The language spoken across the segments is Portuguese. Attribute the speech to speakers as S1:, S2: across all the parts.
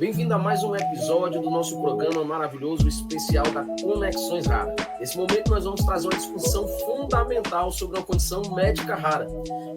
S1: Bem-vindo a mais um episódio do nosso programa maravilhoso especial da Conexões Rara. Nesse momento nós vamos trazer uma discussão fundamental sobre uma condição médica rara,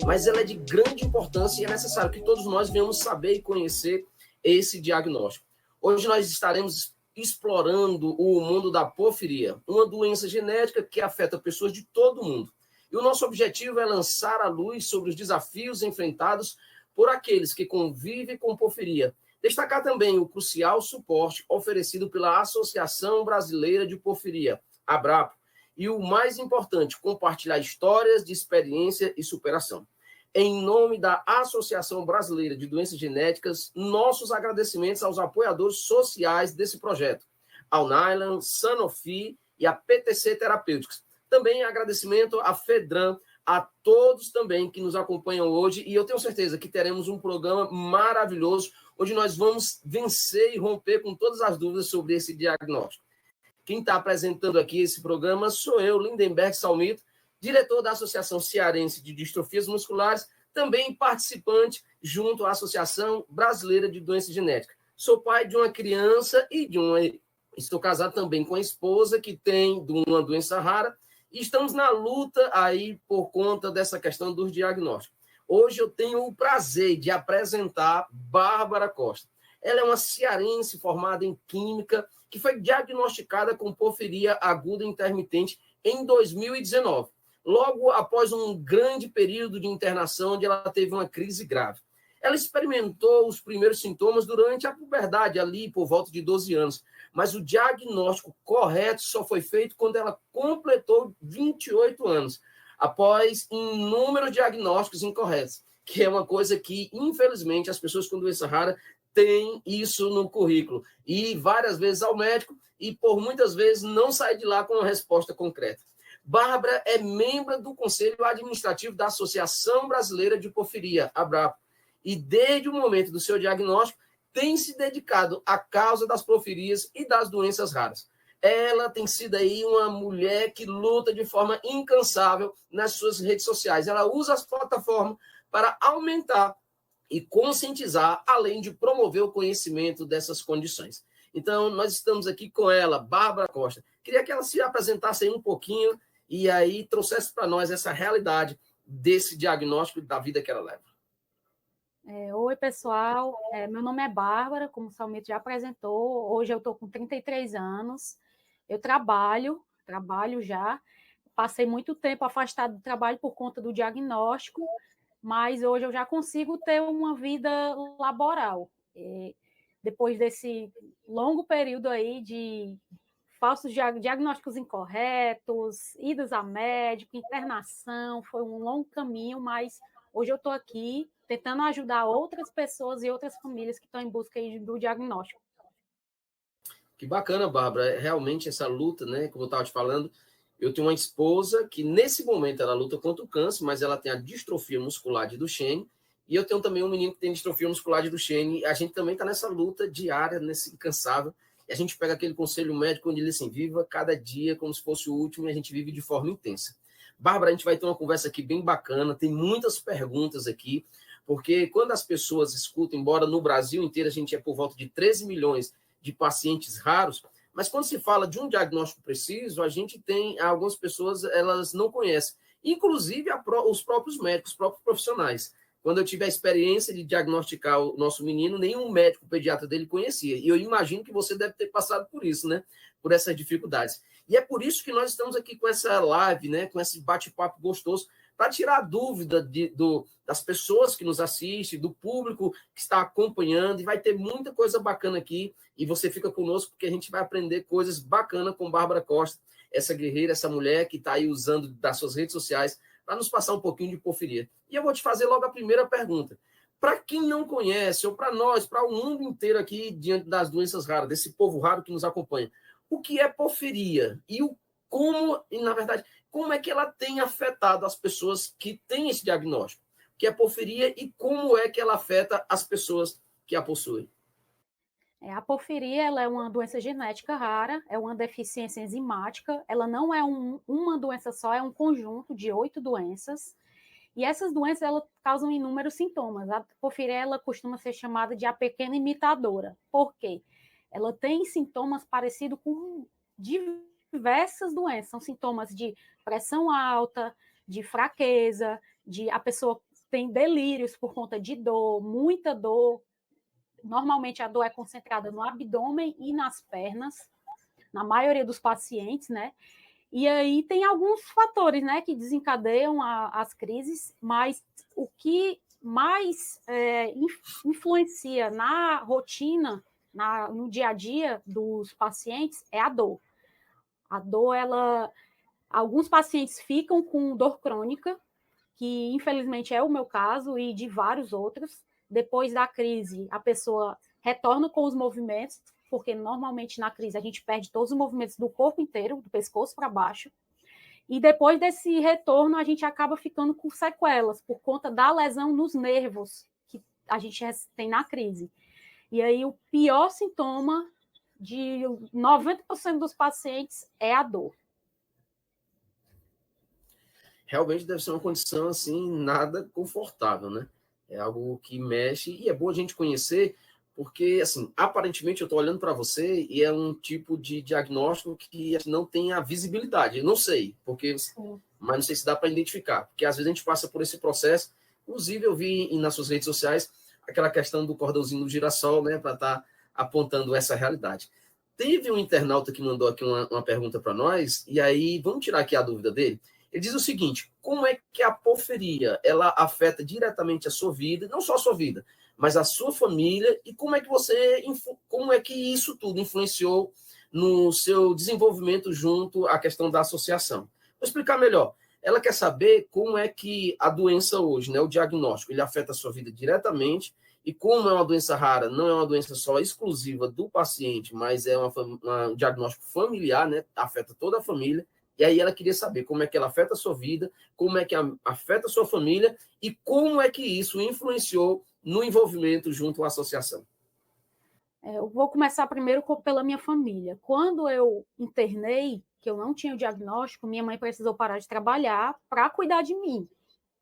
S1: mas ela é de grande importância e é necessário que todos nós venhamos saber e conhecer esse diagnóstico. Hoje nós estaremos explorando o mundo da porfiria, uma doença genética que afeta pessoas de todo o mundo. E o nosso objetivo é lançar a luz sobre os desafios enfrentados por aqueles que convivem com porfiria. Destacar também o crucial suporte oferecido pela Associação Brasileira de Porfiria, ABRAPO, e o mais importante, compartilhar histórias de experiência e superação. Em nome da Associação Brasileira de Doenças Genéticas, nossos agradecimentos aos apoiadores sociais desse projeto, ao Nylan, Sanofi e a PTC Terapêuticos. Também agradecimento à FEDRAN, a todos também que nos acompanham hoje, e eu tenho certeza que teremos um programa maravilhoso, onde nós vamos vencer e romper com todas as dúvidas sobre esse diagnóstico. Quem está apresentando aqui esse programa sou eu, Lindenberg Salmito, diretor da Associação Cearense de Distrofias Musculares, também participante junto à Associação Brasileira de Doenças Genéticas. Sou pai de uma criança e estou casado também com a esposa que tem uma doença rara, e estamos na luta aí por conta dessa questão dos diagnósticos. Hoje eu tenho o prazer de apresentar Bárbara Costa. Ela é uma cearense formada em Química que foi diagnosticada com porfiria aguda intermitente em 2019, logo após um grande período de internação onde ela teve uma crise grave. Ela experimentou os primeiros sintomas durante a puberdade, ali por volta de 12 anos, mas o diagnóstico correto só foi feito quando ela completou 28 anos, após inúmeros diagnósticos incorretos, que é uma coisa que, infelizmente, as pessoas com doença rara têm isso no currículo, e várias vezes ao médico, e por muitas vezes não sai de lá com uma resposta concreta. Bárbara é membro do Conselho Administrativo da Associação Brasileira de Porfiria, ABRAPO, e desde o momento do seu diagnóstico tem se dedicado à causa das porfirias e das doenças raras. Ela tem sido aí uma mulher que luta de forma incansável nas suas redes sociais. Ela usa as plataformas para aumentar e conscientizar, além de promover o conhecimento dessas condições. Então, nós estamos aqui com ela, Bárbara Costa. Queria que ela se apresentasse aí um pouquinho e aí trouxesse para nós essa realidade desse diagnóstico da vida que ela leva.
S2: Oi, pessoal. Meu nome é Bárbara, como o Salmito já apresentou. Hoje eu estou com 33 anos. Eu trabalho já. Passei muito tempo afastada do trabalho por conta do diagnóstico, mas hoje eu já consigo ter uma vida laboral. Depois desse longo período aí de falsos diagnósticos incorretos, idas a médico, internação, foi um longo caminho, mas hoje eu estou aqui tentando ajudar outras pessoas e outras famílias que estão em busca aí do diagnóstico.
S1: Que bacana, Bárbara. Realmente essa luta, né? Como eu estava te falando, eu tenho uma esposa que nesse momento ela luta contra o câncer, mas ela tem a distrofia muscular de Duchenne, e eu tenho também um menino que tem distrofia muscular de Duchenne, e a gente também está nessa luta diária, nesse incansável, e a gente pega aquele conselho médico onde ele diz assim, viva cada dia como se fosse o último, e a gente vive de forma intensa. Bárbara, a gente vai ter uma conversa aqui bem bacana, tem muitas perguntas aqui, porque quando as pessoas escutam, embora no Brasil inteiro a gente é por volta de 13 milhões de pacientes raros, mas quando se fala de um diagnóstico preciso, a gente tem algumas pessoas, elas não conhecem, inclusive os próprios médicos, os próprios profissionais. Quando eu tive a experiência de diagnosticar o nosso menino, nenhum médico pediatra dele conhecia. E eu imagino que você deve ter passado por isso, né? Por essas dificuldades. E é por isso que nós estamos aqui com essa live, né? Com esse bate-papo gostoso, para tirar a dúvida das pessoas que nos assistem, do público que está acompanhando, e vai ter muita coisa bacana aqui, e você fica conosco, porque a gente vai aprender coisas bacanas com Bárbara Costa, essa guerreira, essa mulher que está aí usando das suas redes sociais para nos passar um pouquinho de porfiria. E eu vou te fazer logo a primeira pergunta. Para quem não conhece, ou para nós, para o mundo inteiro aqui, diante das doenças raras, desse povo raro que nos acompanha, o que é porfiria? E na verdade, como é que ela tem afetado as pessoas que têm esse diagnóstico? O que é porfiria e como é que ela afeta as pessoas que a possuem?
S2: A porfiria ela é uma doença genética rara, é uma deficiência enzimática, ela não é uma doença só, é um conjunto de 8 doenças, E essas doenças, elas causam inúmeros sintomas. A porfíria, ela costuma ser chamada de a pequena imitadora. Por quê? Ela tem sintomas parecidos com diversas doenças. São sintomas de pressão alta, de fraqueza, de a pessoa tem delírios por conta de dor, muita dor. Normalmente a dor é concentrada no abdômen e nas pernas, na maioria dos pacientes, né? E aí tem alguns fatores, né, que desencadeiam as crises, mas o que mais influencia na rotina, no dia a dia dos pacientes é a dor. A dor, alguns pacientes ficam com dor crônica, que infelizmente é o meu caso e de vários outros. Depois da crise, a pessoa retorna com os movimentos, porque normalmente na crise a gente perde todos os movimentos do corpo inteiro, do pescoço para baixo. E depois desse retorno, a gente acaba ficando com sequelas, por conta da lesão nos nervos que a gente tem na crise. E aí, o pior sintoma de 90% dos pacientes é a dor.
S1: Realmente deve ser uma condição, assim, nada confortável, né? É algo que mexe, e é bom a gente conhecer, porque, assim, aparentemente eu estou olhando para você e é um tipo de diagnóstico que não tem a visibilidade. Eu não sei, porque, mas não sei se dá para identificar, porque às vezes a gente passa por esse processo. Inclusive, eu vi nas suas redes sociais aquela questão do cordãozinho do girassol, né, para estar apontando essa realidade. Teve um internauta que mandou aqui uma pergunta para nós, e aí vamos tirar aqui a dúvida dele. Ele diz o seguinte: como é que a porfiria ela afeta diretamente a sua vida, não só a sua vida, mas a sua família, e como é que isso tudo influenciou no seu desenvolvimento junto à questão da associação? Vou explicar melhor. Ela quer saber como é que a doença hoje, né, o diagnóstico, ele afeta a sua vida diretamente, e como é uma doença rara, não é uma doença só exclusiva do paciente, mas é um diagnóstico familiar, né, afeta toda a família. E aí ela queria saber como é que ela afeta a sua vida, como é que afeta a sua família e como é que isso influenciou no envolvimento junto à associação.
S2: Eu vou começar primeiro pela minha família. Quando eu internei, que eu não tinha o diagnóstico, minha mãe precisou parar de trabalhar para cuidar de mim,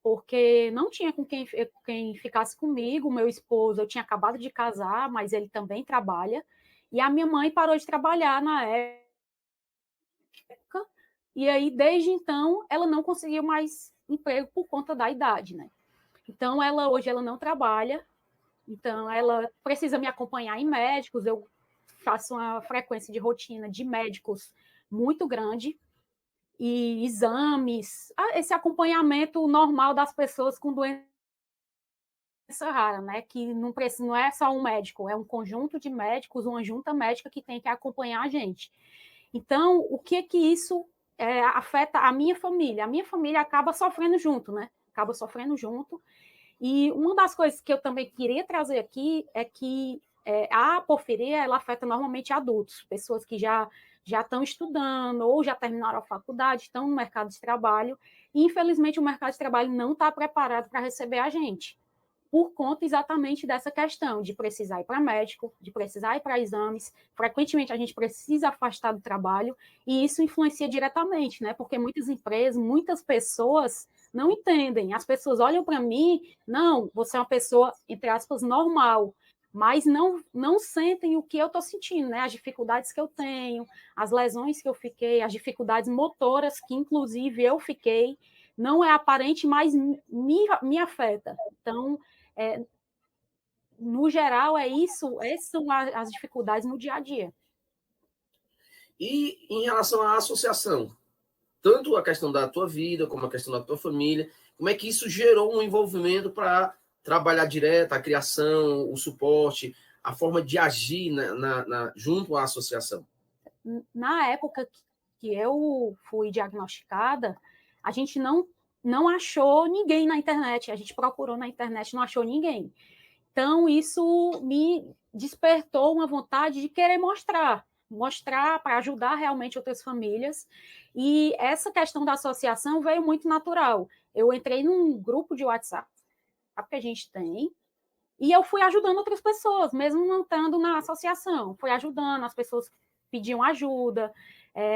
S2: porque não tinha com quem ficasse comigo. Meu esposo, eu tinha acabado de casar, mas ele também trabalha, e a minha mãe parou de trabalhar na época, e aí, desde então, ela não conseguiu mais emprego por conta da idade, né? Então, hoje ela não trabalha, então ela precisa me acompanhar em médicos, eu faço uma frequência de rotina de médicos muito grande, e exames, esse acompanhamento normal das pessoas com doença rara, né? Que não é só um médico, é um conjunto de médicos, uma junta médica que tem que acompanhar a gente. Então, o que isso afeta a minha família? A minha família acaba sofrendo junto, né? Acaba sofrendo junto. E uma das coisas que eu também queria trazer aqui é que a porfiria, ela afeta normalmente adultos, pessoas que já estão estudando ou já terminaram a faculdade, estão no mercado de trabalho, e infelizmente o mercado de trabalho não está preparado para receber a gente, por conta exatamente dessa questão de precisar ir para médico, de precisar ir para exames. Frequentemente a gente precisa afastar do trabalho, e isso influencia diretamente, né? Porque muitas empresas, muitas pessoas não entendem. As pessoas olham para mim, não, você é uma pessoa, entre aspas, normal, mas não sentem o que eu estou sentindo, né? As dificuldades que eu tenho, as lesões que eu fiquei, as dificuldades motoras que, inclusive, eu fiquei. Não é aparente, mas me afeta. Então, no geral, essas são as dificuldades no dia a dia.
S1: E em relação à associação, tanto a questão da tua vida, como a questão da tua família, como é que isso gerou um envolvimento para trabalhar direto, a criação, o suporte, a forma de agir junto à associação?
S2: Na época que eu fui diagnosticada, a gente não achou ninguém na internet, a gente procurou na internet, não achou ninguém. Então, isso me despertou uma vontade de querer mostrar para ajudar realmente outras famílias. E essa questão da associação veio muito natural. Eu entrei num grupo de WhatsApp que a gente tem, e eu fui ajudando outras pessoas, mesmo não estando na associação. Fui ajudando, as pessoas pediam ajuda,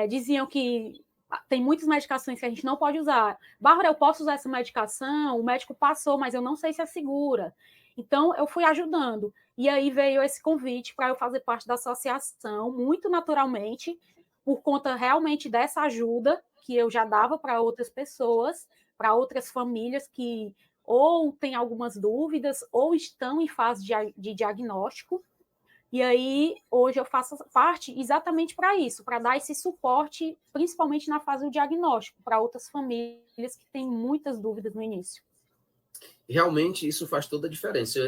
S2: diziam que tem muitas medicações que a gente não pode usar. Bárbara, eu posso usar essa medicação? O médico passou, mas eu não sei se é segura. Então, eu fui ajudando. E aí veio esse convite para eu fazer parte da associação, muito naturalmente, por conta realmente dessa ajuda que eu já dava para outras pessoas, para outras famílias que ou têm algumas dúvidas ou estão em fase de diagnóstico. E aí, hoje eu faço parte exatamente para isso, para dar esse suporte, principalmente na fase do diagnóstico, para outras famílias que têm muitas dúvidas no início.
S1: Realmente isso faz toda a diferença.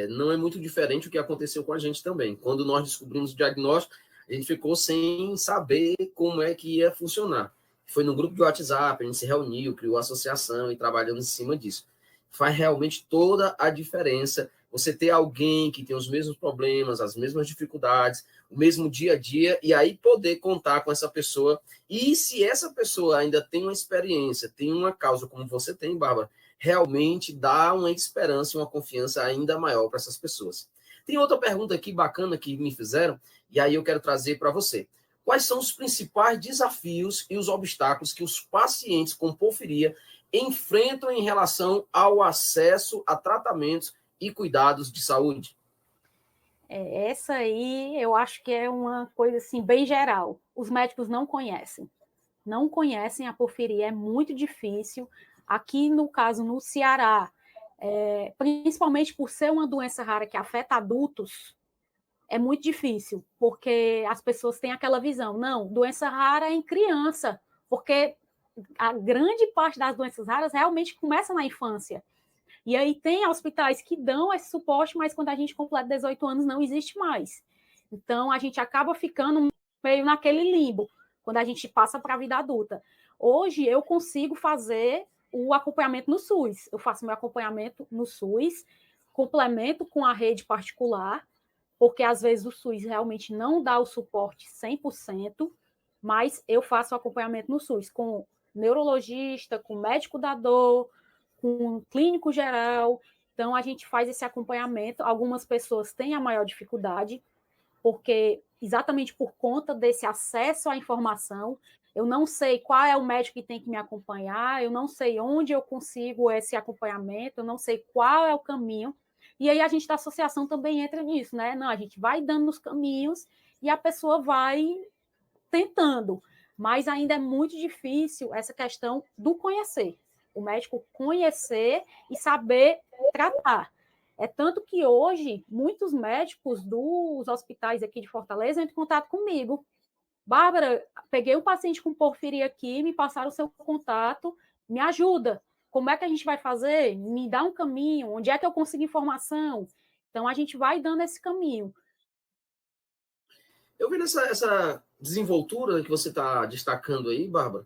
S1: Não é muito diferente o que aconteceu com a gente também. Quando nós descobrimos o diagnóstico, a gente ficou sem saber como é que ia funcionar. Foi no grupo de WhatsApp, a gente se reuniu, criou a associação e trabalhamos em cima disso. Faz realmente toda a diferença você ter alguém que tem os mesmos problemas, as mesmas dificuldades, o mesmo dia a dia, e aí poder contar com essa pessoa. E se essa pessoa ainda tem uma experiência, tem uma causa como você tem, Bárbara, realmente dá uma esperança e uma confiança ainda maior para essas pessoas. Tem outra pergunta aqui bacana que me fizeram, e aí eu quero trazer para você. Quais são os principais desafios e os obstáculos que os pacientes com porfiria enfrentam em relação ao acesso a tratamentos e cuidados de saúde?
S2: Essa aí eu acho que é uma coisa assim, bem geral. Os médicos não conhecem a porfiria, é muito difícil. Aqui, no caso, no Ceará, principalmente por ser uma doença rara que afeta adultos, é muito difícil, porque as pessoas têm aquela visão, não, doença rara é em criança, porque a grande parte das doenças raras realmente começa na infância. E aí tem hospitais que dão esse suporte, mas quando a gente completa 18 anos não existe mais. Então a gente acaba ficando meio naquele limbo quando a gente passa para a vida adulta. Hoje eu consigo fazer o acompanhamento no SUS. Eu faço meu acompanhamento no SUS, complemento com a rede particular, porque às vezes o SUS realmente não dá o suporte 100%, mas eu faço o acompanhamento no SUS com neurologista, com médico da dor, com clínico geral. Então, a gente faz esse acompanhamento. Algumas pessoas têm a maior dificuldade, porque exatamente por conta desse acesso à informação, eu não sei qual é o médico que tem que me acompanhar, eu não sei onde eu consigo esse acompanhamento, eu não sei qual é o caminho. E aí a gente da associação também entra nisso, né? Não, a gente vai dando nos caminhos e a pessoa vai tentando, mas ainda é muito difícil essa questão do conhecer. O médico conhecer e saber tratar. É tanto que hoje muitos médicos dos hospitais aqui de Fortaleza entram em contato comigo. Bárbara, peguei um paciente com porfiria aqui, me passaram o seu contato, me ajuda. Como é que a gente vai fazer? Me dá um caminho, onde é que eu consigo informação? Então, a gente vai dando esse caminho.
S1: Eu vendo essa desenvoltura que você está destacando aí, Bárbara,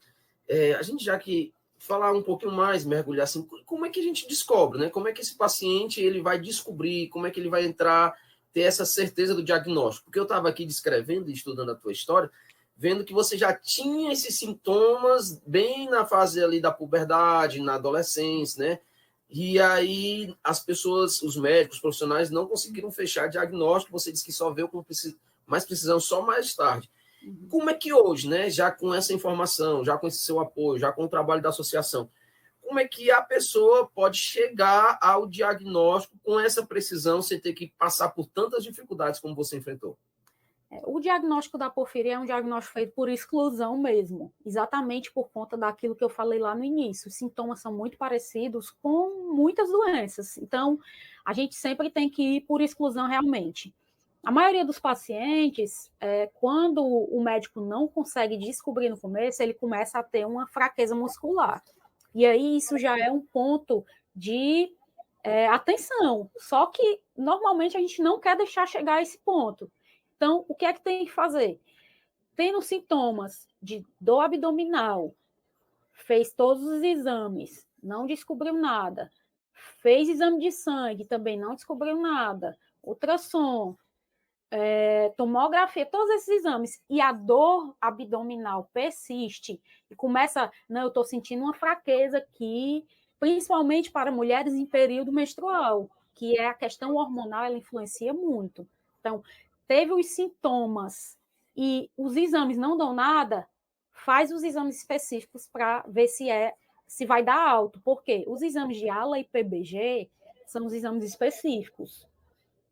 S1: a gente já que falar um pouquinho mais, mergulhar assim, como é que a gente descobre, né? Como é que esse paciente ele vai descobrir, como é que ele vai entrar, ter essa certeza do diagnóstico? Porque eu estava aqui descrevendo e estudando a tua história, vendo que você já tinha esses sintomas bem na fase ali da puberdade, na adolescência, né? E aí as pessoas, os médicos, os profissionais não conseguiram fechar diagnóstico, você disse que só veio com mais precisão só mais tarde. Como é que hoje, né, já com essa informação, já com esse seu apoio, já com o trabalho da associação, como é que a pessoa pode chegar ao diagnóstico com essa precisão sem ter que passar por tantas dificuldades como você enfrentou?
S2: O diagnóstico da porfiria é um diagnóstico feito por exclusão mesmo, exatamente por conta daquilo que eu falei lá no início. Os sintomas são muito parecidos com muitas doenças, então a gente sempre tem que ir por exclusão realmente. A maioria dos pacientes, quando o médico não consegue descobrir no começo, ele começa a ter uma fraqueza muscular. E aí isso já é um ponto de atenção. Só que normalmente a gente não quer deixar chegar a esse ponto. Então, o que é que tem que fazer? Tendo sintomas de dor abdominal, fez todos os exames, não descobriu nada. Fez exame de sangue, também não descobriu nada. Ultrassom, tomografia, todos esses exames, e a dor abdominal persiste, e começa, não, eu estou sentindo uma fraqueza aqui, principalmente para mulheres em período menstrual, que é a questão hormonal, ela influencia muito. Então, teve os sintomas e os exames não dão nada, faz os exames específicos para ver se vai dar alto. Porque os exames de ALA e PBG são os exames específicos.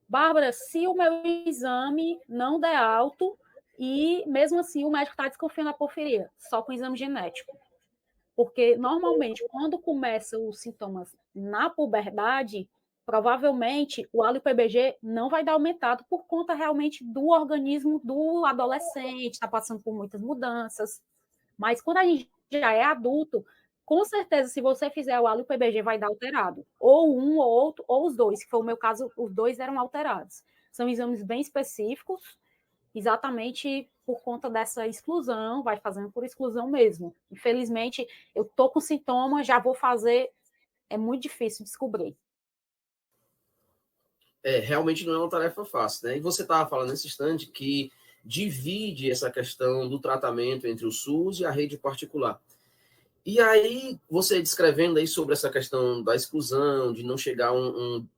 S2: Bárbara, se o meu exame não der alto, e mesmo assim o médico está desconfiando da porfiria, só com exame genético. Porque, normalmente, quando começam os sintomas na puberdade, provavelmente o halo PBG não vai dar aumentado por conta realmente do organismo do adolescente, está passando por muitas mudanças. Mas quando a gente já é adulto, com certeza, se você fizer o halo PBG, vai dar alterado. Ou um, ou outro, ou os dois, que foi o meu caso, os dois eram alterados. São exames bem específicos, exatamente por conta dessa exclusão, vai fazendo por exclusão mesmo. Infelizmente, eu tô com sintoma, já vou fazer, é muito difícil descobrir.
S1: Realmente não é uma tarefa fácil, né? E você estava falando nesse instante que divide essa questão do tratamento entre o SUS e a rede particular. E aí, você descrevendo aí sobre essa questão da exclusão, de não chegar a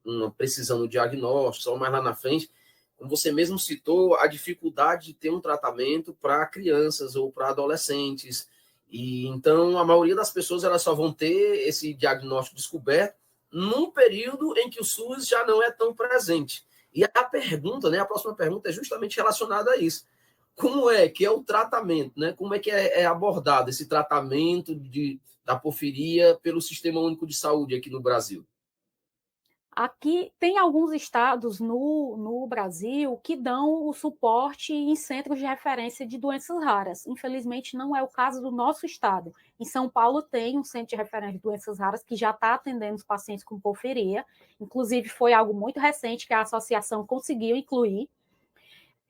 S1: uma precisão no diagnóstico, só mais lá na frente, como você mesmo citou, a dificuldade de ter um tratamento para crianças ou para adolescentes. E então, a maioria das pessoas elas só vão ter esse diagnóstico descoberto num período em que o SUS já não é tão presente. E a pergunta, né, a próxima pergunta é justamente relacionada a isso. Como é que é o tratamento, né? Como é que é abordado esse tratamento da porfiria pelo Sistema Único de Saúde aqui no Brasil?
S2: Aqui tem alguns estados no Brasil que dão o suporte em centros de referência de doenças raras. Infelizmente, não é o caso do nosso estado. Em São Paulo tem um centro de referência de doenças raras que já está atendendo os pacientes com porfiria. Inclusive, foi algo muito recente que a associação conseguiu incluir,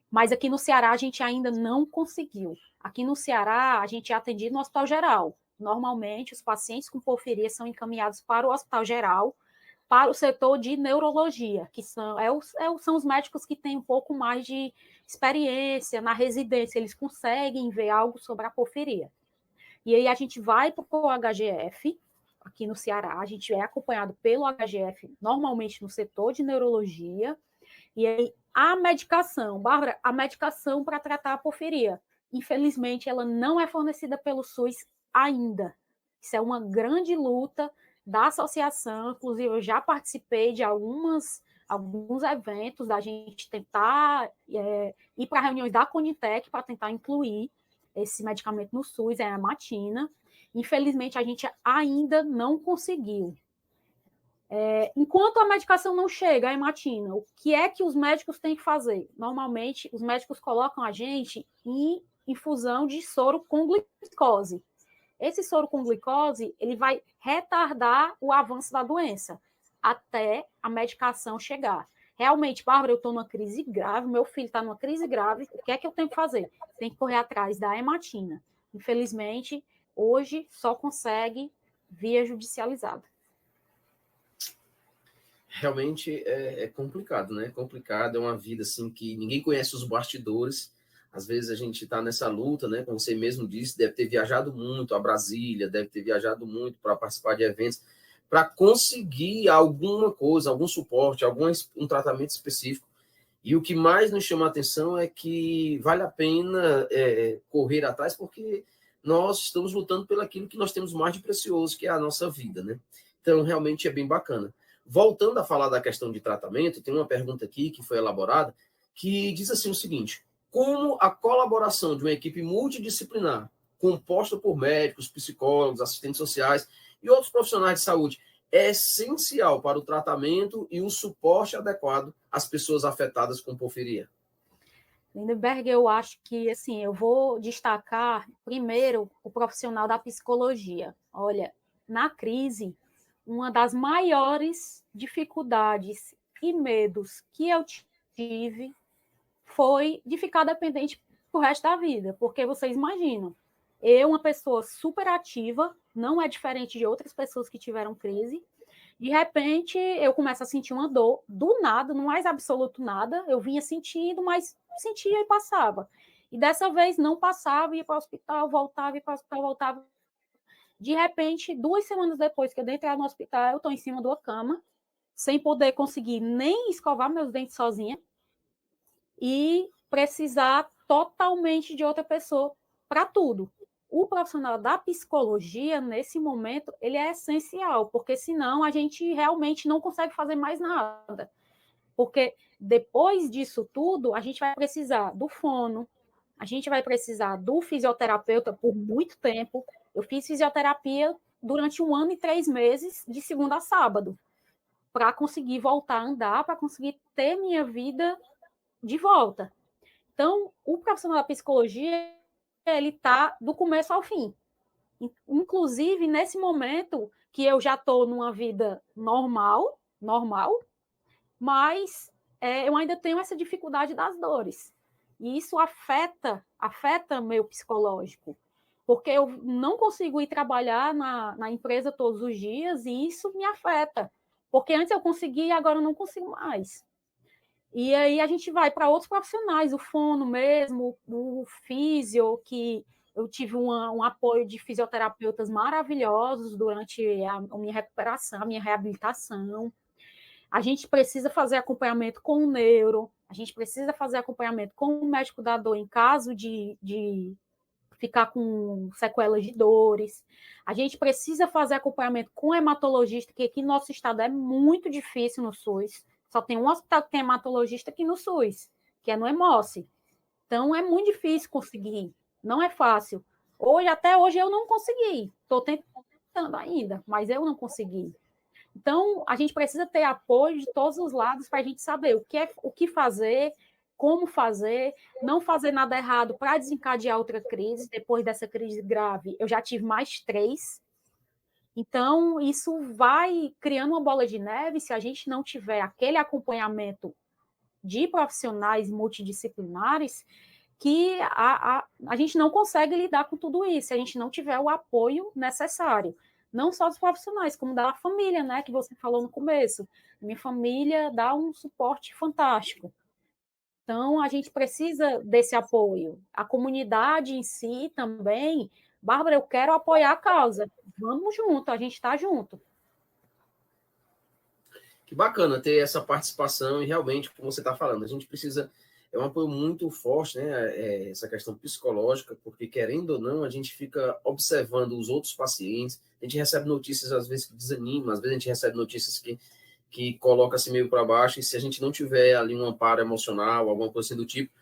S2: mas aqui no Ceará a gente ainda não conseguiu. Aqui no Ceará, a gente é atendido no Hospital Geral. Normalmente, os pacientes com porfiria são encaminhados para o Hospital Geral, para o setor de neurologia, que são os médicos que têm um pouco mais de experiência na residência, eles conseguem ver algo sobre a porfiria. E aí a gente vai para o HGF, aqui no Ceará, a gente é acompanhado pelo HGF, normalmente no setor de neurologia, e aí a medicação, Bárbara, a medicação para tratar a porfiria, infelizmente ela não é fornecida pelo SUS ainda. Isso é uma grande luta da associação, inclusive eu já participei de alguns eventos da gente tentar ir para reuniões da Conitec para tentar incluir esse medicamento no SUS, é a matina. Infelizmente, a gente ainda não conseguiu. Enquanto a medicação não chega, a hematina, o que é que os médicos têm que fazer? Normalmente, os médicos colocam a gente em infusão de soro com glicose. Esse soro com glicose, ele vai retardar o avanço da doença até a medicação chegar. Realmente, Bárbara, eu estou numa crise grave, meu filho está numa crise grave, o que é que eu tenho que fazer? Tem que correr atrás da hematina. Infelizmente, hoje só consegue via judicializada.
S1: Realmente é complicado, né? É complicado, é uma vida assim que ninguém conhece os bastidores. Às vezes a gente está nessa luta, né? Como você mesmo disse, deve ter viajado muito a Brasília, deve ter viajado muito para participar de eventos, para conseguir alguma coisa, algum suporte, um tratamento específico. E o que mais nos chama a atenção é que vale a pena correr atrás, porque nós estamos lutando pelo aquilo que nós temos mais de precioso, que é a nossa vida, né? Então, realmente é bem bacana. Voltando a falar da questão de tratamento, tem uma pergunta aqui que foi elaborada, que diz assim o seguinte: como a colaboração de uma equipe multidisciplinar, composta por médicos, psicólogos, assistentes sociais e outros profissionais de saúde, é essencial para o tratamento e o suporte adequado às pessoas afetadas com porfiria?
S2: Lindenberg, eu acho que, assim, eu vou destacar primeiro o profissional da psicologia. Olha, na crise, uma das maiores dificuldades e medos que eu tive foi de ficar dependente pro resto da vida, porque vocês imaginam, eu, uma pessoa super ativa, não é diferente de outras pessoas que tiveram crise, de repente eu começo a sentir uma dor, do nada, no mais absoluto nada, eu vinha sentindo, mas sentia e passava. E dessa vez não passava, ia para o hospital, voltava, ia para o hospital, voltava. De repente, 2 semanas depois que eu entrar no hospital, eu estou em cima de uma cama, sem poder conseguir nem escovar meus dentes sozinha, e precisar totalmente de outra pessoa para tudo. o profissional da psicologia, nesse momento, ele é essencial, porque senão a gente realmente não consegue fazer mais nada. Porque depois disso tudo, a gente vai precisar do fono, a gente vai precisar do fisioterapeuta por muito tempo. Eu fiz fisioterapia durante 1 ano e 3 meses, de segunda a sábado, para conseguir voltar a andar, para conseguir ter minha vida de volta. Então, o profissional da psicologia, ele está do começo ao fim. Inclusive, nesse momento que eu já estou numa vida normal, mas eu ainda tenho essa dificuldade das dores. E isso afeta meu psicológico, porque eu não consigo ir trabalhar na empresa todos os dias e isso me afeta. Porque antes eu conseguia, agora eu não consigo mais. E aí a gente vai para outros profissionais, o fono mesmo, o físio, que eu tive um apoio de fisioterapeutas maravilhosos durante a minha recuperação, a minha reabilitação. A gente precisa fazer acompanhamento com o neuro, a gente precisa fazer acompanhamento com o médico da dor em caso de ficar com sequelas de dores. A gente precisa fazer acompanhamento com hematologista, que aqui no nosso estado é muito difícil no SUS. Só tem um hospital que tem hematologista aqui no SUS, que é no Hemóce. Então, é muito difícil conseguir. Não é fácil. Até hoje, eu não consegui. Estou tentando ainda, mas eu não consegui. Então, a gente precisa ter apoio de todos os lados para a gente saber o que fazer, como fazer, não fazer nada errado para desencadear outra crise. Depois dessa crise grave, eu já tive mais 3. Então, isso vai criando uma bola de neve se a gente não tiver aquele acompanhamento de profissionais multidisciplinares, que a gente não consegue lidar com tudo isso, se a gente não tiver o apoio necessário. Não só dos profissionais, como da família, né, que você falou no começo. Minha família dá um suporte fantástico. Então, a gente precisa desse apoio. A comunidade em si também. Bárbara, eu quero apoiar a causa. Vamos junto, a gente está junto.
S1: Que bacana ter essa participação e realmente, como você está falando, a gente precisa, é um apoio muito forte, né, essa questão psicológica, porque querendo ou não, a gente fica observando os outros pacientes, a gente recebe notícias às vezes que desanima, às vezes a gente recebe notícias que coloca-se meio para baixo, e se a gente não tiver ali um amparo emocional, alguma coisa assim do tipo,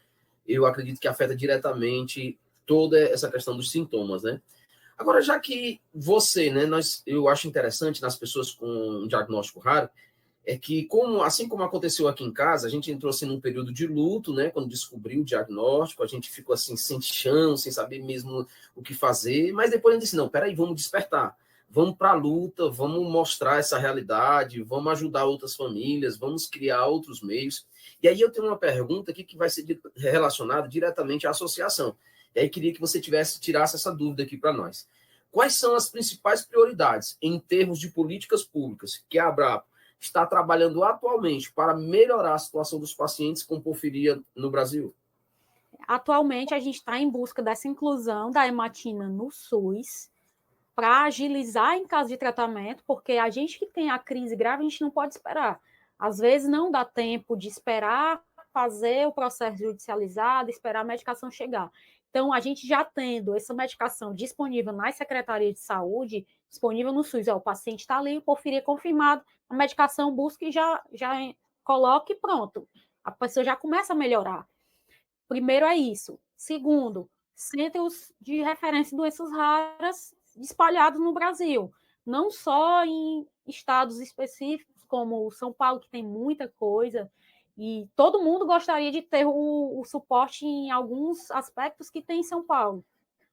S1: eu acredito que afeta diretamente toda essa questão dos sintomas, né? Agora, já que você, né, eu acho interessante nas pessoas com um diagnóstico raro, é que, assim como aconteceu aqui em casa, a gente entrou assim num período de luto, né? Quando descobriu o diagnóstico, a gente ficou assim sem chão, sem saber mesmo o que fazer, mas depois a gente disse, não, peraí, vamos despertar, vamos para a luta, vamos mostrar essa realidade, vamos ajudar outras famílias, vamos criar outros meios. E aí eu tenho uma pergunta aqui que vai ser relacionada diretamente à associação. E aí queria que você tirasse essa dúvida aqui para nós. Quais são as principais prioridades em termos de políticas públicas que a Abrapo está trabalhando atualmente para melhorar a situação dos pacientes com porfiria no Brasil?
S2: Atualmente, a gente está em busca dessa inclusão da hematina no SUS, para agilizar em caso de tratamento, porque a gente que tem a crise grave, a gente não pode esperar. Às vezes não dá tempo de esperar fazer o processo judicializado, esperar a medicação chegar. Então, a gente já tendo essa medicação disponível nas secretarias de saúde, disponível no SUS, o paciente está ali, porfiria confirmado, a medicação busca e já coloca e pronto. A pessoa já começa a melhorar. Primeiro é isso. Segundo, centros de referência de doenças raras espalhados no Brasil, não só em estados específicos, como São Paulo, que tem muita coisa, e todo mundo gostaria de ter o suporte em alguns aspectos que tem em São Paulo.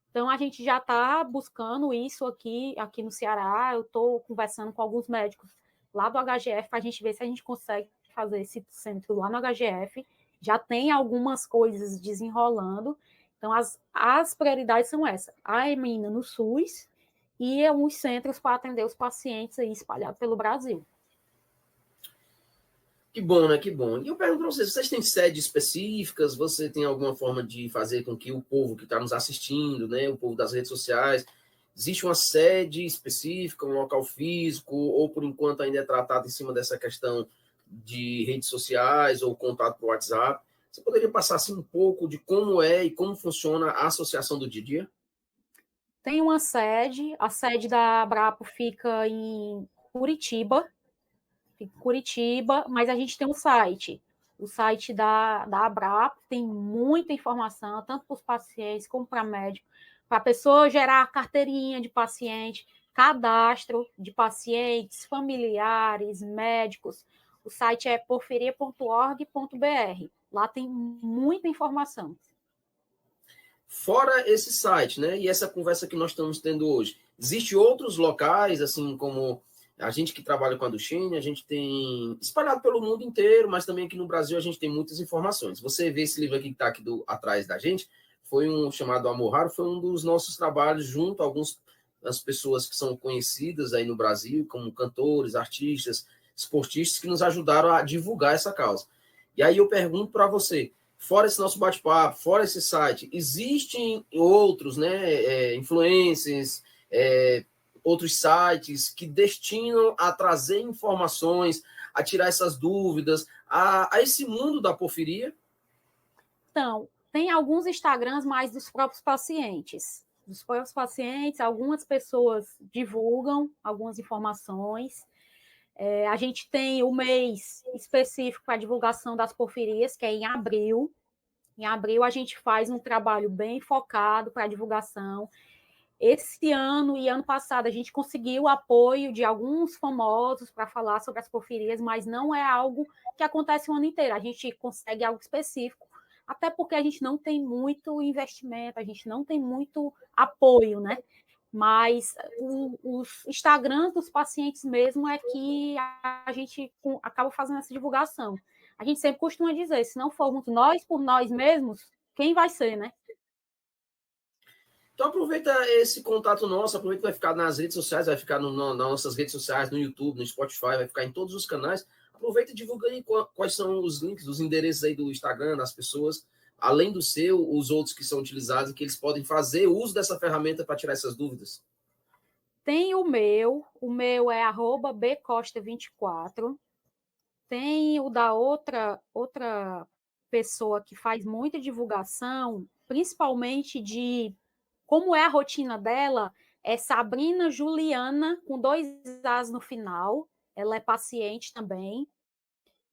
S2: Então, a gente já está buscando isso aqui no Ceará. Eu estou conversando com alguns médicos lá do HGF para a gente ver se a gente consegue fazer esse centro lá no HGF. Já tem algumas coisas desenrolando. Então, as prioridades são essas. A hemina no SUS e alguns centros para atender os pacientes aí espalhados pelo Brasil.
S1: Que bom, né? Que bom. E eu pergunto para vocês têm sedes específicas? Você tem alguma forma de fazer com que o povo que está nos assistindo, né, o povo das redes sociais, existe uma sede específica, um local físico, ou por enquanto ainda é tratado em cima dessa questão de redes sociais ou contato por WhatsApp? Você poderia passar assim um pouco de como é e como funciona a associação do dia a dia?
S2: Tem uma sede, a sede da Abrapo fica em Curitiba, mas a gente tem um site. O site da Abrapo tem muita informação, tanto para os pacientes como para médicos, para a pessoa gerar a carteirinha de paciente, cadastro de pacientes, familiares, médicos. O site é porfiria.org.br. Lá tem muita informação.
S1: Fora esse site, né, e essa conversa que nós estamos tendo hoje, existem outros locais, assim como a gente que trabalha com a Duchenne, a gente tem espalhado pelo mundo inteiro, mas também aqui no Brasil a gente tem muitas informações. Você vê esse livro aqui que está aqui atrás da gente, foi um chamado Amor Raro, foi um dos nossos trabalhos junto a algumas das pessoas que são conhecidas aí no Brasil, como cantores, artistas, esportistas, que nos ajudaram a divulgar essa causa. E aí eu pergunto para você, fora esse nosso bate-papo, fora esse site, existem outros, né, influencers, outros sites que destinam a trazer informações, a tirar essas dúvidas, a esse mundo da porfiria?
S2: Então, tem alguns Instagrams mais dos próprios pacientes. Dos próprios pacientes, algumas pessoas divulgam algumas informações. A gente tem o mês específico para a divulgação das porfirias, que é em abril. Em abril, a gente faz um trabalho bem focado para a divulgação. Esse ano e ano passado, a gente conseguiu o apoio de alguns famosos para falar sobre as porfirias, mas não é algo que acontece o ano inteiro. A gente consegue algo específico, até porque a gente não tem muito investimento, a gente não tem muito apoio, né? Mas os Instagrams dos pacientes mesmo é que a gente acaba fazendo essa divulgação. A gente sempre costuma dizer, se não formos nós por nós mesmos, quem vai ser, né?
S1: Então aproveita esse contato nosso, aproveita que vai ficar nas redes sociais, vai ficar nas nossas redes sociais, no YouTube, no Spotify, vai ficar em todos os canais. Aproveita e divulga aí quais são os links, os endereços aí do Instagram das pessoas, além do seu, os outros que são utilizados e que eles podem fazer uso dessa ferramenta para tirar essas dúvidas.
S2: Tem o meu é @bcosta24. Tem o da outra pessoa que faz muita divulgação, principalmente de como é a rotina dela, é Sabrina Juliana, com 2 As no final. Ela é paciente também.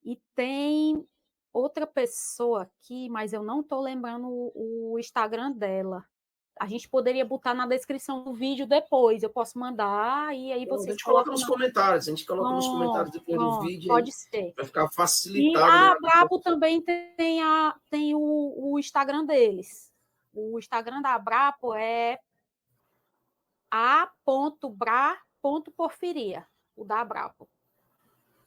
S2: E tem outra pessoa aqui, mas eu não estou lembrando o Instagram dela. A gente poderia botar na descrição do vídeo depois. Eu posso mandar e aí
S1: Então, a
S2: vocês
S1: gente coloca
S2: colocam.
S1: nos comentários, a gente coloca nos comentários depois do
S2: Pronto,
S1: vídeo, aí
S2: pode ser.
S1: vai ficar
S2: E
S1: facilitado, né?
S2: a Brabo também tem o Instagram deles. O Instagram da Brabo é a.bra.porfiria, o da Brabo.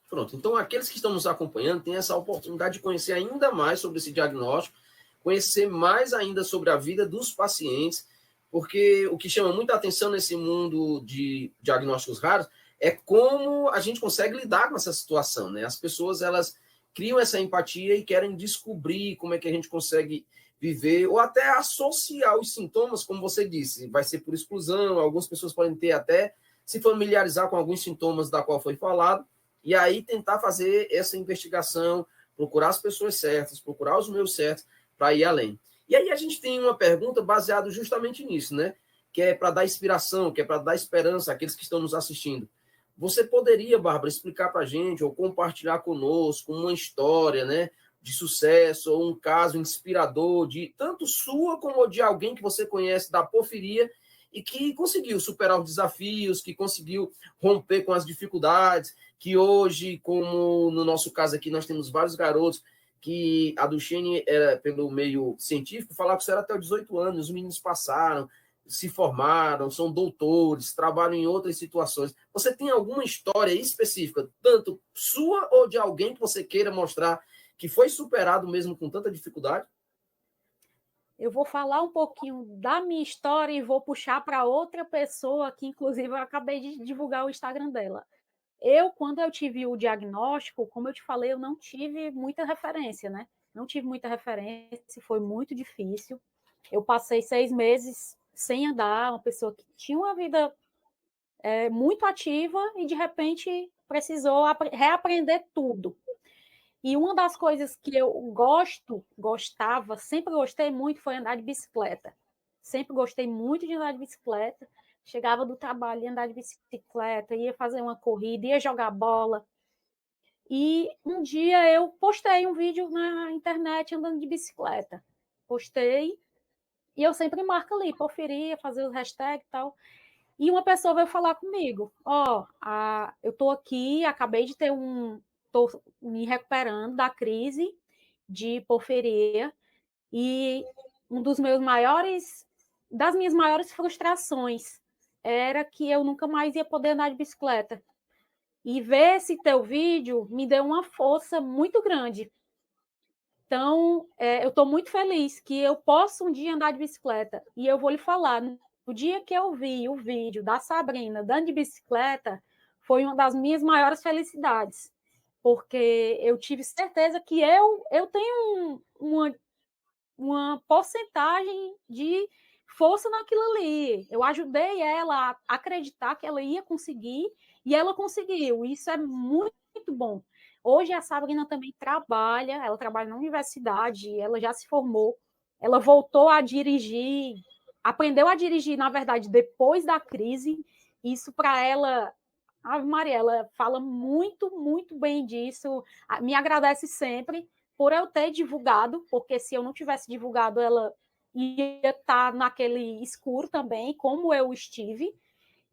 S1: Pronto, então aqueles que estão nos acompanhando têm essa oportunidade de conhecer ainda mais sobre esse diagnóstico, conhecer mais ainda sobre a vida dos pacientes, porque o que chama muita atenção nesse mundo de diagnósticos raros é como a gente consegue lidar com essa situação, né? As pessoas, elas criam essa empatia e querem descobrir como é que a gente consegue viver, ou até associar os sintomas, como você disse, vai ser por exclusão, algumas pessoas podem ter até se familiarizar com alguns sintomas da qual foi falado, e aí tentar fazer essa investigação, procurar as pessoas certas, procurar os meios certos, para ir além. E aí a gente tem uma pergunta baseada justamente nisso, né? Que é para dar inspiração, que é para dar esperança àqueles que estão nos assistindo. Você poderia, Bárbara, explicar para a gente ou compartilhar conosco uma história, né, de sucesso ou um caso inspirador de tanto sua como de alguém que você conhece da porfiria e que conseguiu superar os desafios, que conseguiu romper com as dificuldades, que hoje, como no nosso caso aqui, nós temos vários garotos que a Duchenne era pelo meio científico, falava que isso era até os 18 anos, os meninos passaram, se formaram, são doutores, trabalham em outras situações. Você tem alguma história específica, tanto sua ou de alguém que você queira mostrar que foi superado mesmo com tanta dificuldade?
S2: Eu vou falar um pouquinho da minha história e vou puxar para outra pessoa que, inclusive, eu acabei de divulgar o Instagram dela. Quando eu tive o diagnóstico, como eu te falei, eu não tive muita referência, né? Não tive muita referência, foi muito difícil. Eu passei 6 meses sem andar, uma pessoa que tinha uma vida muito ativa e, de repente, precisou reaprender tudo. E uma das coisas que eu gostava, sempre gostei muito, foi andar de bicicleta. sempre gostei muito de andar de bicicleta. Chegava do trabalho, ia andar de bicicleta, ia fazer uma corrida, ia jogar bola. E um dia eu postei um vídeo na internet andando de bicicleta. Postei, e eu sempre marco ali, porfiria, fazer os hashtags e tal. E uma pessoa veio falar comigo: ó, eu tô aqui, acabei de ter tô me recuperando da crise de porfiria, e das minhas maiores frustrações era que eu nunca mais ia poder andar de bicicleta. E ver esse teu vídeo me deu uma força muito grande. Então, eu estou muito feliz que eu posso um dia andar de bicicleta. E eu vou lhe falar, no dia que eu vi o vídeo da Sabrina andando de bicicleta, foi uma das minhas maiores felicidades. Porque eu tive certeza que eu tenho uma porcentagem de força naquilo ali. Eu ajudei ela a acreditar que ela ia conseguir, e ela conseguiu. Isso é muito bom. Hoje a Sabrina também ela trabalha na universidade, ela já se formou, ela voltou a dirigir, aprendeu a dirigir, na verdade, depois da crise. Isso para ela, a Maria, ela fala muito, muito bem disso, me agradece sempre por eu ter divulgado, porque se eu não tivesse divulgado, ela ia estar naquele escuro também, como eu estive.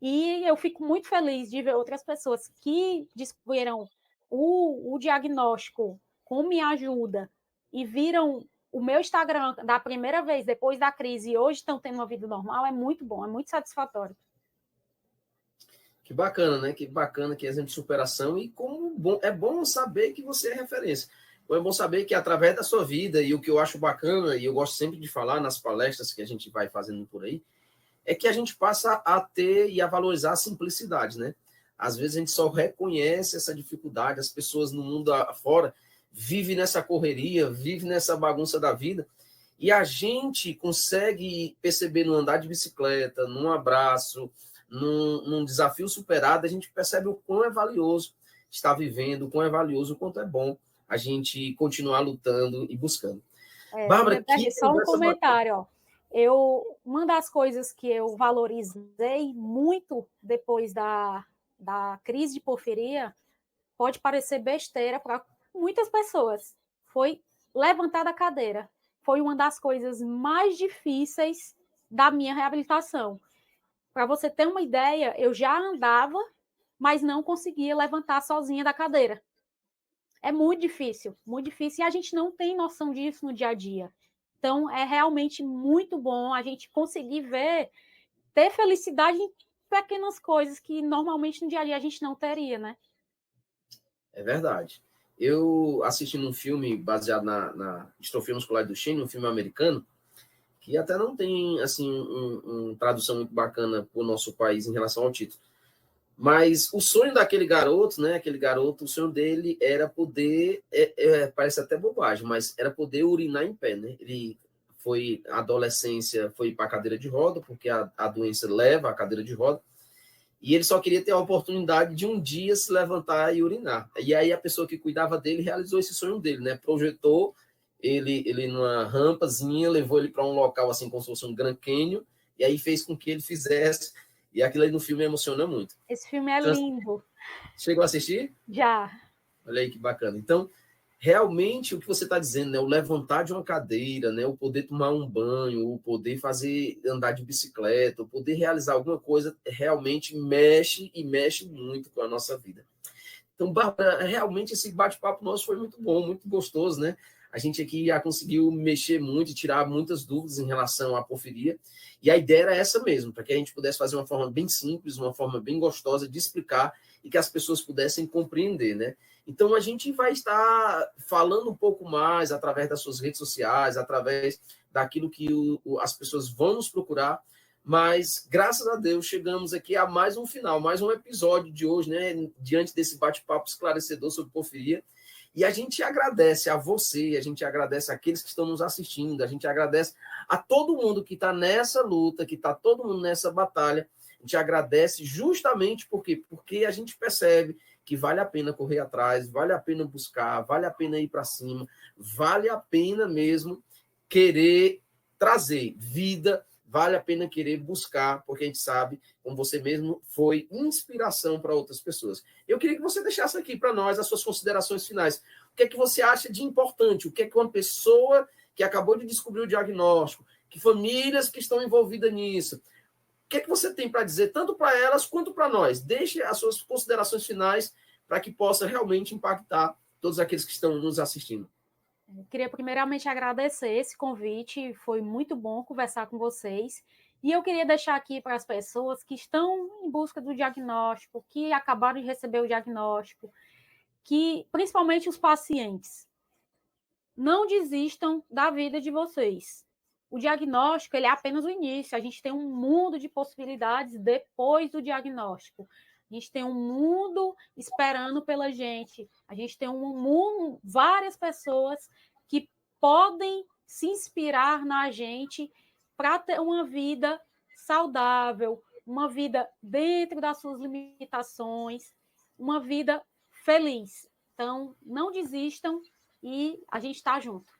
S2: E eu fico muito feliz de ver outras pessoas que descobriram o diagnóstico com minha ajuda e viram o meu Instagram da primeira vez depois da crise e hoje estão tendo uma vida normal. É muito bom, é muito satisfatório.
S1: Que bacana, né? Que bacana, que exemplo de superação. E é bom saber que você é referência. É bom saber que através da sua vida, e o que eu acho bacana, e eu gosto sempre de falar nas palestras que a gente vai fazendo por aí, é que a gente passa a ter e a valorizar a simplicidade, né? Às vezes a gente só reconhece essa dificuldade, as pessoas no mundo afora vivem nessa correria, vivem nessa bagunça da vida, e a gente consegue perceber no andar de bicicleta, num abraço, num desafio superado, a gente percebe o quão é valioso estar vivendo, o quão é valioso, o quanto é bom a gente continuar lutando e buscando. Bárbara, que
S2: só um comentário, ó. Uma das coisas que eu valorizei muito depois da crise de porfiria, pode parecer besteira para muitas pessoas, foi levantar da cadeira. Foi uma das coisas mais difíceis da minha reabilitação. Para você ter uma ideia, eu já andava, mas não conseguia levantar sozinha da cadeira. É muito difícil, e a gente não tem noção disso no dia a dia. Então, é realmente muito bom a gente conseguir ter felicidade em pequenas coisas que normalmente no dia a dia a gente não teria, né?
S1: É verdade. Eu assisti um filme baseado na distrofia muscular do Duchenne, um filme americano, que até não tem assim uma tradução muito bacana para o nosso país em relação ao título. Mas o sonho daquele garoto, né? Aquele garoto, o sonho dele era poder, parece até bobagem, mas era poder urinar em pé, né? Ele foi, a adolescência, foi para a cadeira de roda, porque a doença leva a cadeira de roda, e ele só queria ter a oportunidade de um dia se levantar e urinar. E aí a pessoa que cuidava dele realizou esse sonho dele, né? Projetou ele numa rampazinha, levou ele para um local assim como se fosse um Grand Canyon, e aí fez com que ele fizesse, e aquilo aí no filme emociona muito.
S2: Esse filme é lindo.
S1: Chegou a assistir?
S2: Já.
S1: Olha aí que bacana. Então, realmente o que você está dizendo, né? O levantar de uma cadeira, né? O poder tomar um banho, o poder andar de bicicleta, o poder realizar alguma coisa, realmente mexe e mexe muito com a nossa vida. Então, Bárbara, realmente esse bate-papo nosso foi muito bom, muito gostoso, né? A gente aqui já conseguiu mexer muito e tirar muitas dúvidas em relação à porfiria. E a ideia era essa mesmo, para que a gente pudesse fazer uma forma bem simples, uma forma bem gostosa de explicar e que as pessoas pudessem compreender, né? Então, a gente vai estar falando um pouco mais através das suas redes sociais, através daquilo que as pessoas vão nos procurar. Mas, graças a Deus, chegamos aqui a mais um final, mais um episódio de hoje, né? Diante desse bate-papo esclarecedor sobre porfiria. E a gente agradece a você, a gente agradece àqueles que estão nos assistindo, a gente agradece a todo mundo que está nessa luta, que está todo mundo nessa batalha. A gente agradece justamente porque a gente percebe que vale a pena correr atrás, vale a pena buscar, vale a pena ir para cima, vale a pena mesmo querer trazer vida, vale a pena querer buscar, porque a gente sabe, como você mesmo, foi inspiração para outras pessoas. Eu queria que você deixasse aqui para nós as suas considerações finais. O que é que você acha de importante? O que é que uma pessoa que acabou de descobrir o diagnóstico, que famílias que estão envolvidas nisso, o que é que você tem para dizer, tanto para elas quanto para nós? Deixe as suas considerações finais para que possa realmente impactar todos aqueles que estão nos assistindo.
S2: Eu queria primeiramente agradecer esse convite, foi muito bom conversar com vocês. E eu queria deixar aqui para as pessoas que estão em busca do diagnóstico, que acabaram de receber o diagnóstico, que principalmente os pacientes, não desistam da vida de vocês. O diagnóstico ele é apenas o início, a gente tem um mundo de possibilidades depois do diagnóstico. A gente tem um mundo esperando pela gente. A gente tem várias pessoas que podem se inspirar na gente para ter uma vida saudável, uma vida dentro das suas limitações, uma vida feliz. Então, não desistam e a gente está junto.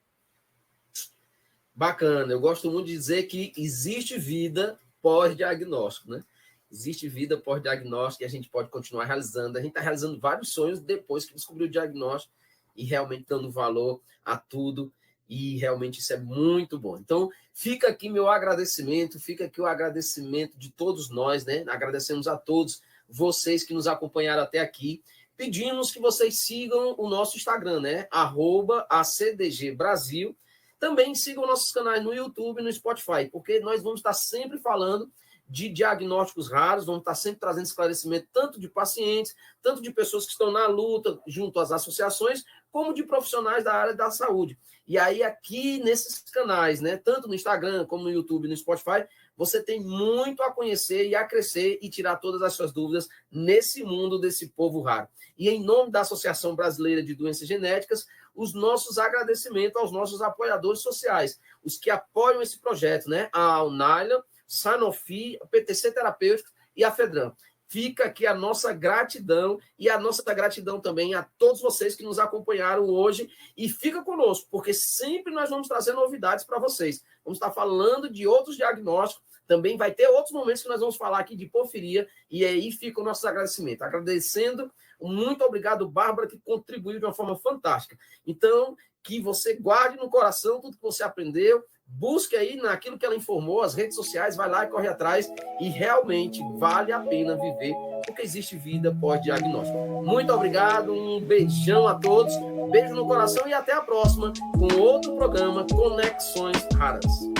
S1: Bacana. Eu gosto muito de dizer que existe vida pós-diagnóstico, né? Existe vida pós-diagnóstico e a gente pode continuar realizando. A gente está realizando vários sonhos depois que descobriu o diagnóstico e realmente dando valor a tudo. E realmente isso é muito bom. Então, fica aqui meu agradecimento, fica aqui o agradecimento de todos nós, né? Agradecemos a todos vocês que nos acompanharam até aqui. Pedimos que vocês sigam o nosso Instagram, né? @ACDGBrasil. Também sigam nossos canais no YouTube e no Spotify, porque nós vamos estar sempre falando de diagnósticos raros, vamos estar sempre trazendo esclarecimento tanto de pacientes, tanto de pessoas que estão na luta junto às associações, como de profissionais da área da saúde. E aí aqui nesses canais, né, tanto no Instagram como no YouTube e no Spotify, você tem muito a conhecer e a crescer e tirar todas as suas dúvidas nesse mundo desse povo raro. E em nome da Associação Brasileira de Doenças Genéticas, os nossos agradecimentos aos nossos apoiadores sociais, os que apoiam esse projeto, né? A Unaila, Sanofi, a PTC Terapêuticos e a Fedran. Fica aqui a nossa gratidão e a nossa gratidão também a todos vocês que nos acompanharam hoje e fica conosco, porque sempre nós vamos trazer novidades para vocês. Vamos estar falando de outros diagnósticos, também vai ter outros momentos que nós vamos falar aqui de porfiria e aí fica o nosso agradecimento. Agradecendo, muito obrigado, Bárbara, que contribuiu de uma forma fantástica. Então, que você guarde no coração tudo que você aprendeu, busque aí naquilo que ela informou, as redes sociais, vai lá e corre atrás e realmente vale a pena viver, porque existe vida pós-diagnóstico. Muito obrigado, um beijão a todos, beijo no coração e até a próxima com outro programa Conexões Raras.